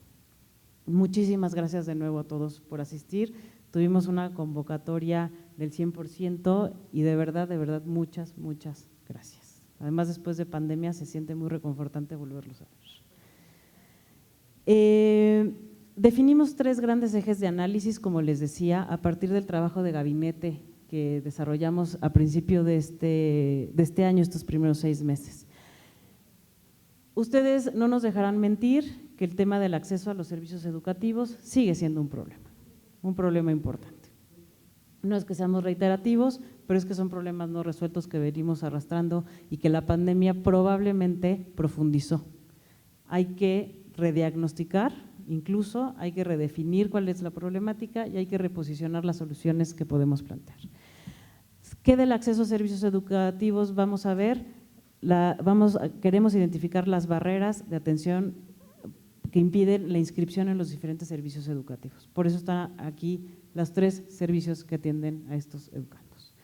Muchísimas gracias de nuevo a todos por asistir. Tuvimos una convocatoria del 100% y de verdad, muchas gracias. Además, después de pandemia se siente muy reconfortante volverlos a ver. Definimos 3 grandes ejes de análisis, como les decía, a partir del trabajo de gabinete que desarrollamos a principio de este año, estos primeros 6 meses. Ustedes no nos dejarán mentir que el tema del acceso a los servicios educativos sigue siendo un problema importante. No es que seamos reiterativos, pero es que son problemas no resueltos que venimos arrastrando y que la pandemia probablemente profundizó. Hay que rediagnosticar, incluso hay que redefinir cuál es la problemática y hay que reposicionar las soluciones que podemos plantear. ¿Qué del acceso a servicios educativos vamos a ver? Queremos identificar las barreras de atención que impiden la inscripción en los diferentes servicios educativos. Por eso están aquí los 3 servicios que atienden a estos educandos.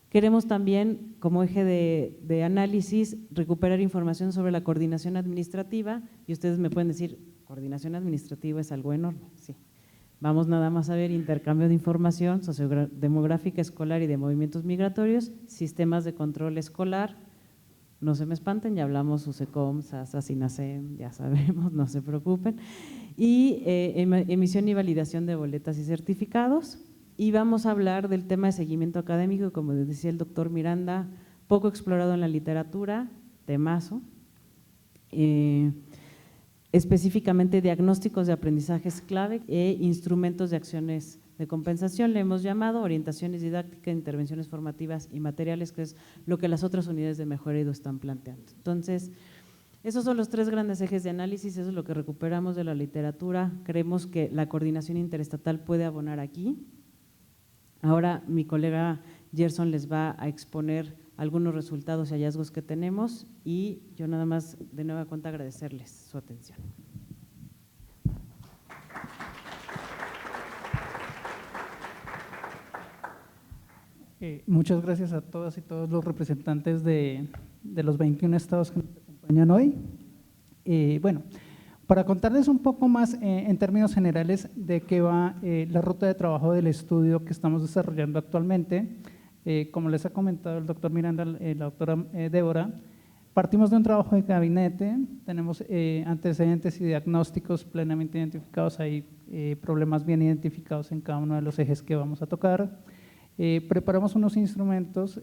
Queremos también, como eje de análisis, recuperar información sobre la coordinación administrativa y ustedes me pueden decir, coordinación administrativa es algo enorme, sí. Vamos nada más a ver intercambio de información sociodemográfica escolar y de movimientos migratorios, sistemas de control escolar. No se me espanten, ya hablamos USECOM, SASA, SINASEM, ya sabemos, no se preocupen. Y emisión y validación de boletas y certificados. Y vamos a hablar del tema de seguimiento académico, como decía el doctor Miranda, poco explorado en la literatura, temazo. Específicamente diagnósticos de aprendizajes clave e instrumentos de acciones de compensación, le hemos llamado orientaciones didácticas, intervenciones formativas y materiales, que es lo que las otras unidades de mejora edu están planteando. Entonces, esos son los 3 grandes ejes de análisis, eso es lo que recuperamos de la literatura, creemos que la coordinación interestatal puede abonar aquí. Ahora mi colega Gerson les va a exponer algunos resultados y hallazgos que tenemos y yo nada más de nueva cuenta agradecerles su atención. Muchas gracias a todas y todos los representantes de los 21 estados que nos acompañan hoy. Bueno, para contarles un poco más en términos generales de qué va la ruta de trabajo del estudio que estamos desarrollando actualmente, como les ha comentado el doctor Miranda, la doctora Débora, partimos de un trabajo de gabinete, tenemos antecedentes y diagnósticos plenamente identificados, hay problemas bien identificados en cada uno de los ejes que vamos a tocar. Preparamos unos instrumentos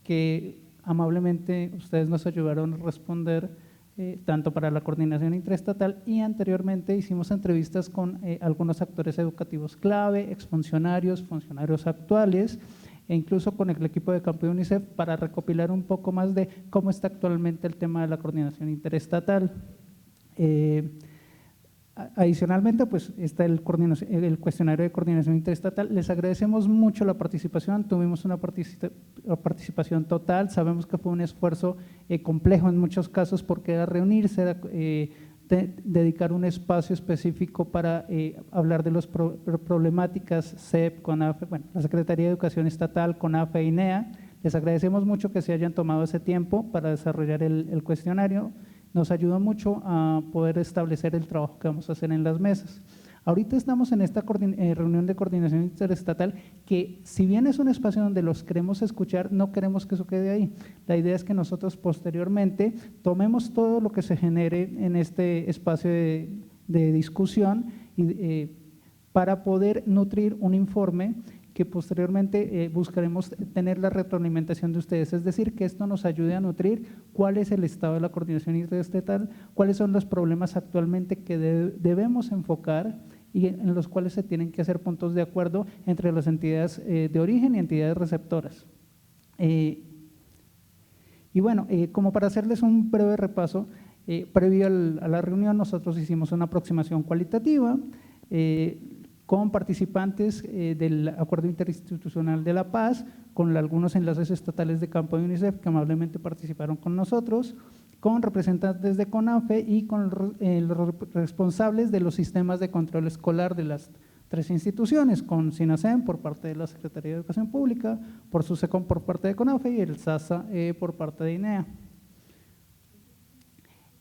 que amablemente ustedes nos ayudaron a responder tanto para la coordinación interestatal y anteriormente hicimos entrevistas con algunos actores educativos clave, exfuncionarios, funcionarios actuales e incluso con el equipo de campo de UNICEF para recopilar un poco más de cómo está actualmente el tema de la coordinación interestatal. Adicionalmente, pues está el cuestionario de coordinación interestatal. Les agradecemos mucho la participación, tuvimos una participación total, sabemos que fue un esfuerzo complejo en muchos casos porque era reunirse, era, dedicar un espacio específico para hablar de las problemáticas CEP, CONAFE, bueno, la Secretaría de Educación Estatal, CONAFE, INEA. Les agradecemos mucho que se hayan tomado ese tiempo para desarrollar el cuestionario. Nos ayudó mucho a poder establecer el trabajo que vamos a hacer en las mesas. Ahorita estamos en esta reunión de coordinación interestatal que, si bien es un espacio donde los queremos escuchar, no queremos que eso quede ahí. La idea es que nosotros posteriormente tomemos todo lo que se genere en este espacio de discusión para poder nutrir un informe que posteriormente buscaremos tener la retroalimentación de ustedes, es decir, que esto nos ayude a nutrir cuál es el estado de la coordinación interestatal, cuáles son los problemas actualmente que debemos enfocar y en los cuales se tienen que hacer puntos de acuerdo entre las entidades de origen y entidades receptoras. Y bueno, como para hacerles un breve repaso, previo a la reunión nosotros hicimos una aproximación cualitativa, con participantes del Acuerdo Interinstitucional de la Paz, con algunos enlaces estatales de campo de UNICEF que amablemente participaron con nosotros, con representantes de CONAFE y con los responsables de los sistemas de control escolar de las 3 instituciones, con SINASEM por parte de la Secretaría de Educación Pública, por SUSECOM por parte de CONAFE y el SASA por parte de INEA.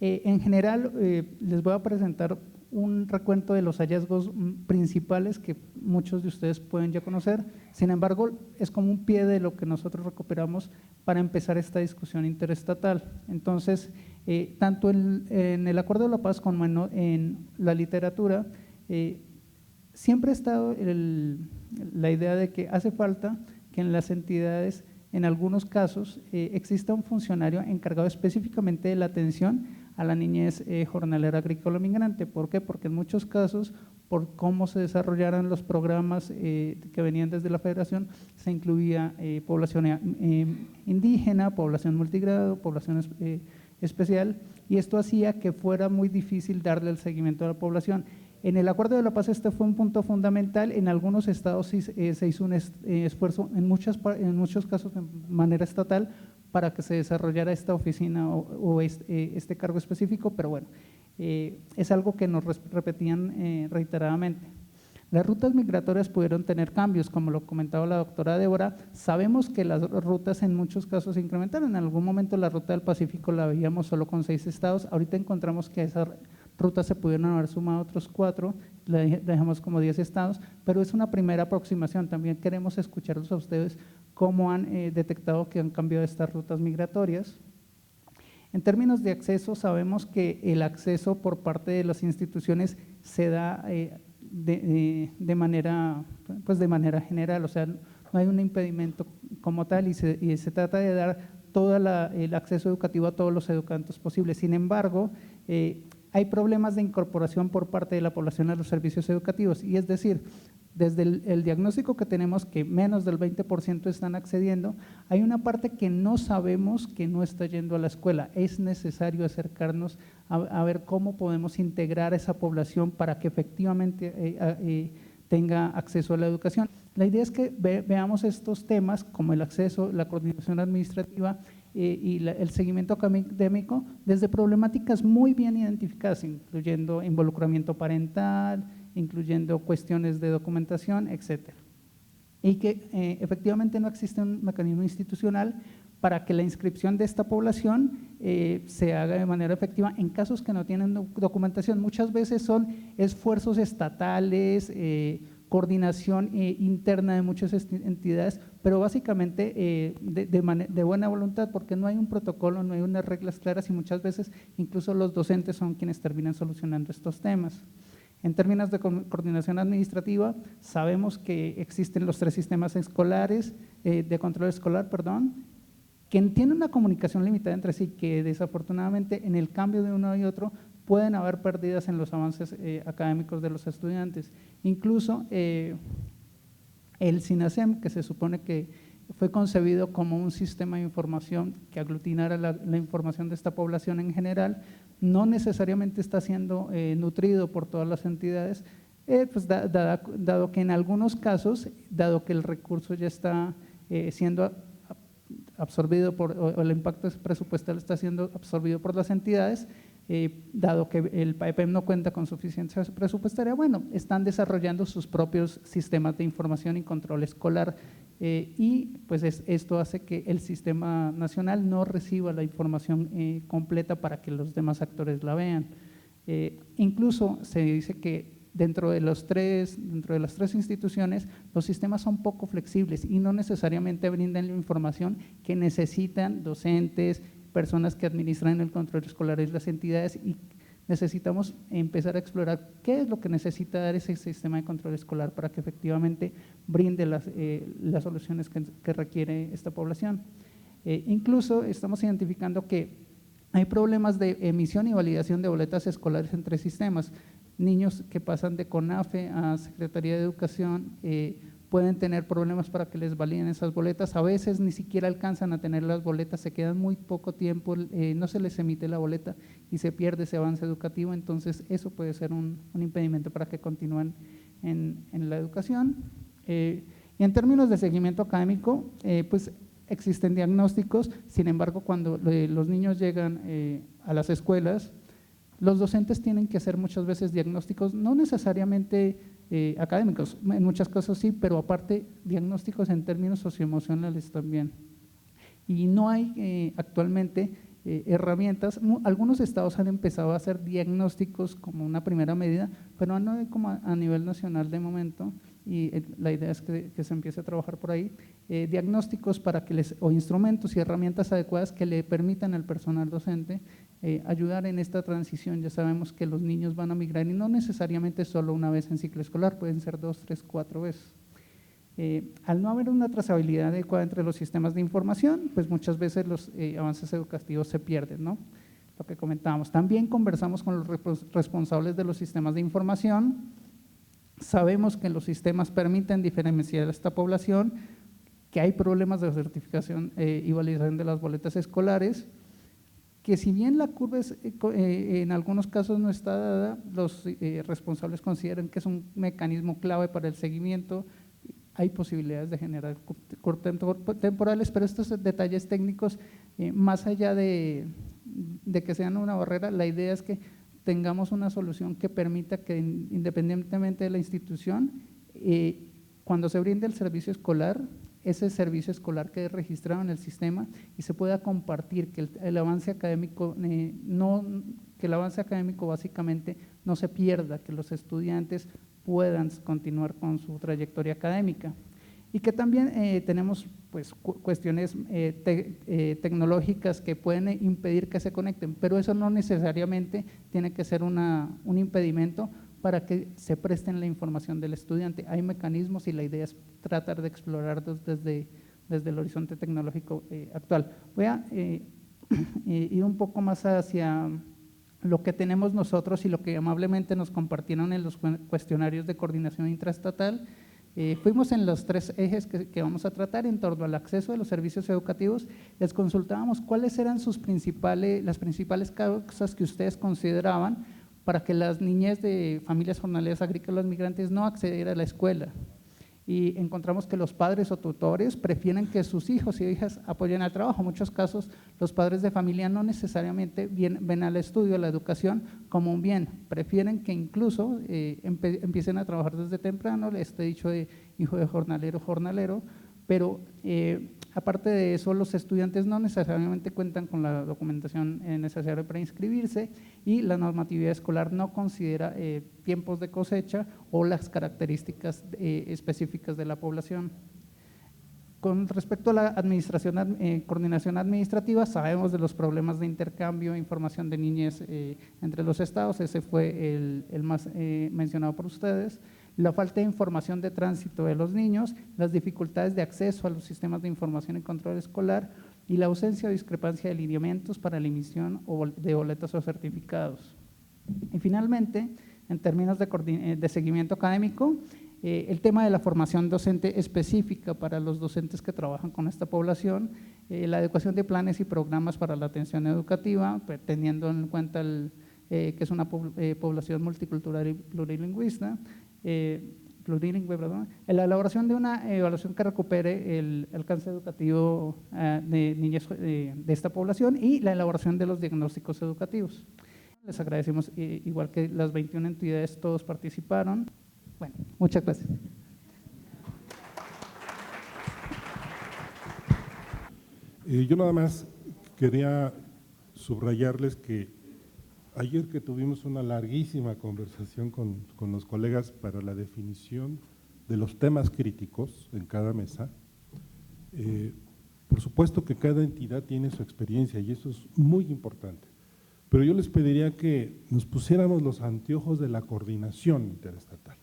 En general, les voy a presentar un recuento de los hallazgos principales que muchos de ustedes pueden ya conocer. Sin embargo, es como un pie de lo que nosotros recuperamos para empezar esta discusión interestatal. Entonces, tanto en el Acuerdo de la Paz como en la literatura, siempre ha estado la idea de que hace falta que en las entidades, en algunos casos, exista un funcionario encargado específicamente de la atención a la niñez jornalera agrícola migrante. ¿Por qué? Porque en muchos casos, por cómo se desarrollaron los programas que venían desde la Federación, se incluía población indígena, población multigrado, población especial, y esto hacía que fuera muy difícil darle el seguimiento a la población. En el Acuerdo de la Paz este fue un punto fundamental. En algunos estados se hizo un esfuerzo, en muchos casos de manera estatal, para que se desarrollara esta oficina o este cargo específico, pero bueno, es algo que nos repetían reiteradamente. Las rutas migratorias pudieron tener cambios, como lo comentaba la doctora Débora. Sabemos que las rutas en muchos casos se incrementaron. En algún momento la ruta del Pacífico la veíamos solo con 6 estados. Ahorita encontramos que a esa ruta se pudieron haber sumado otros 4, la dejamos como 10 estados, pero es una primera aproximación. También queremos escucharlos a ustedes cómo han detectado que han cambiado estas rutas migratorias. En términos de acceso, sabemos que el acceso por parte de las instituciones se da de manera general, o sea, no hay un impedimento como tal y se trata de dar todo el acceso educativo a todos los educandos posibles. Sin embargo, hay problemas de incorporación por parte de la población a los servicios educativos, y es decir, desde el diagnóstico que tenemos, que menos del 20% están accediendo, hay una parte que no sabemos que no está yendo a la escuela. Es necesario acercarnos a ver cómo podemos integrar a esa población para que efectivamente tenga acceso a la educación. La idea es que veamos estos temas como el acceso, la coordinación administrativa y el seguimiento académico desde problemáticas muy bien identificadas, incluyendo involucramiento parental, incluyendo cuestiones de documentación, etcétera. Y que efectivamente no existe un mecanismo institucional para que la inscripción de esta población se haga de manera efectiva en casos que no tienen documentación. Muchas veces son esfuerzos estatales, coordinación interna de muchas entidades, pero básicamente de buena voluntad, porque no hay un protocolo, no hay unas reglas claras y muchas veces incluso los docentes son quienes terminan solucionando estos temas. En términos de coordinación administrativa, sabemos que existen los 3 sistemas escolares, de control escolar, que tienen una comunicación limitada entre sí, que desafortunadamente en el cambio de uno y otro pueden haber pérdidas en los avances académicos de los estudiantes. Incluso el SINASEM, que se supone que fue concebido como un sistema de información que aglutinara la información de esta población en general. No necesariamente está siendo nutrido por todas las entidades, pues dado que en algunos casos, dado que el recurso ya está siendo absorbido o el impacto presupuestal está siendo absorbido por las entidades, dado que el PAEPEM no cuenta con suficiencia presupuestaria, bueno, están desarrollando sus propios sistemas de información y control escolar, y pues esto hace que el sistema nacional no reciba la información completa para que los demás actores la vean. Incluso se dice que dentro de las tres instituciones los sistemas son poco flexibles y no necesariamente brindan la información que necesitan docentes, personas que administran el control escolar y las entidades, y necesitamos empezar a explorar qué es lo que necesita dar ese sistema de control escolar para que efectivamente brinde las soluciones que requiere esta población. Incluso estamos identificando que hay problemas de emisión y validación de boletas escolares entre sistemas. Niños que pasan de CONAFE a Secretaría de Educación pueden tener problemas para que les validen esas boletas, a veces ni siquiera alcanzan a tener las boletas, se quedan muy poco tiempo, no se les emite la boleta y se pierde ese avance educativo, entonces eso puede ser un impedimento para que continúen en la educación. Y en términos de seguimiento académico, pues existen diagnósticos, sin embargo cuando los niños llegan a las escuelas, los docentes tienen que hacer muchas veces diagnósticos, no necesariamente académicos, en muchas cosas sí, pero aparte diagnósticos en términos socioemocionales también. Y no hay actualmente herramientas, algunos estados han empezado a hacer diagnósticos como una primera medida, pero no como a nivel nacional de momento, y la idea es que se empiece a trabajar por ahí, diagnósticos para que o instrumentos y herramientas adecuadas que le permitan al personal docente ayudar en esta transición. Ya sabemos que los niños van a migrar y no necesariamente solo una vez en ciclo escolar, pueden ser 2, 3, 4 veces. Al no haber una trazabilidad adecuada entre los sistemas de información, pues muchas veces los avances educativos se pierden, ¿no? Lo que comentábamos. También conversamos con los responsables de los sistemas de información. Sabemos que los sistemas permiten diferenciar a esta población, que hay problemas de certificación y validación de las boletas escolares, que si bien la curva en algunos casos no está dada, los responsables consideran que es un mecanismo clave para el seguimiento. Hay posibilidades de generar temporales, pero estos detalles técnicos, más allá de que sean una barrera, la idea es que tengamos una solución que permita que independientemente de la institución, cuando se brinde el servicio escolar, ese servicio escolar quede registrado en el sistema y se pueda compartir, que el avance académico básicamente no se pierda, que los estudiantes puedan continuar con su trayectoria académica. Y que también tenemos pues, cuestiones tecnológicas que pueden impedir que se conecten, pero eso no necesariamente tiene que ser un impedimento para que se presten la información del estudiante. Hay mecanismos y la idea es tratar de explorarlos desde el horizonte tecnológico actual. Voy a ir un poco más hacia lo que tenemos nosotros y lo que amablemente nos compartieron en los cuestionarios de coordinación intraestatal. Fuimos en los 3 ejes que vamos a tratar en torno al acceso de los servicios educativos. Les consultábamos cuáles eran las principales causas que ustedes consideraban para que las niñas de familias jornaleras agrícolas migrantes no accedieran a la escuela. Y encontramos que los padres o tutores prefieren que sus hijos y hijas apoyen al trabajo. En muchos casos, los padres de familia no necesariamente ven al estudio, a la educación, como un bien. Prefieren que incluso empiecen a trabajar desde temprano, este dicho de hijo de jornalero, pero aparte de eso, los estudiantes no necesariamente cuentan con la documentación necesaria para inscribirse y la normatividad escolar no considera tiempos de cosecha o las características específicas de la población. Con respecto a la coordinación administrativa, sabemos de los problemas de intercambio e información de niñez entre los estados, ese fue el más mencionado por ustedes. La falta de información de tránsito de los niños, las dificultades de acceso a los sistemas de información y control escolar y la ausencia o discrepancia de lineamientos para la emisión de boletas o certificados. Y finalmente, en términos de seguimiento académico, El tema de la formación docente específica para los docentes que trabajan con esta población, la adecuación de planes y programas para la atención educativa, teniendo en cuenta que es una población multicultural y plurilingüista, plurilingüe, perdón, la elaboración de una evaluación que recupere el alcance educativo de niñas de esta población y la elaboración de los diagnósticos educativos. Les agradecemos, igual que las 21 entidades, todos participaron. Bueno, muchas gracias. Yo nada más quería subrayarles que ayer que tuvimos una larguísima conversación con los colegas para la definición de los temas críticos en cada mesa, por supuesto que cada entidad tiene su experiencia y eso es muy importante, pero yo les pediría que nos pusiéramos los anteojos de la coordinación interestatal,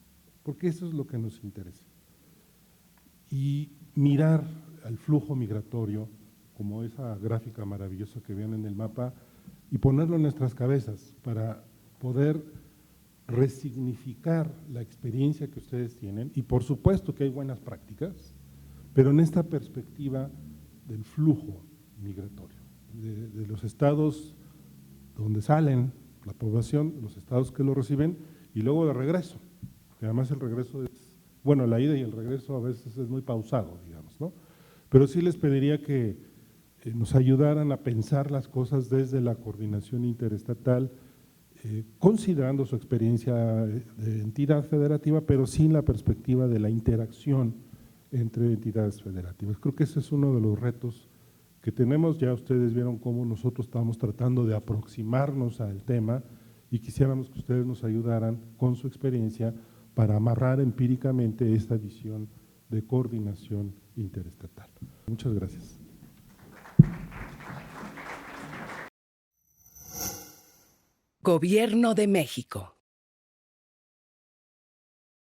porque eso es lo que nos interesa, y mirar al flujo migratorio como esa gráfica maravillosa que ven en el mapa y ponerlo en nuestras cabezas para poder resignificar la experiencia que ustedes tienen, y por supuesto que hay buenas prácticas, pero en esta perspectiva del flujo migratorio, de los estados donde salen la población, los estados que lo reciben, y luego de regreso, que además el regreso es, bueno, la ida y el regreso a veces es muy pausado, digamos, ¿no? Pero sí les pediría que nos ayudaran a pensar las cosas desde la coordinación interestatal, considerando su experiencia de entidad federativa, pero sin la perspectiva de la interacción entre entidades federativas. Creo que ese es uno de los retos que tenemos. Ya ustedes vieron cómo nosotros estamos tratando de aproximarnos al tema y quisiéramos que ustedes nos ayudaran con su experiencia para amarrar empíricamente esta visión de coordinación interestatal. Muchas gracias. Gobierno de México.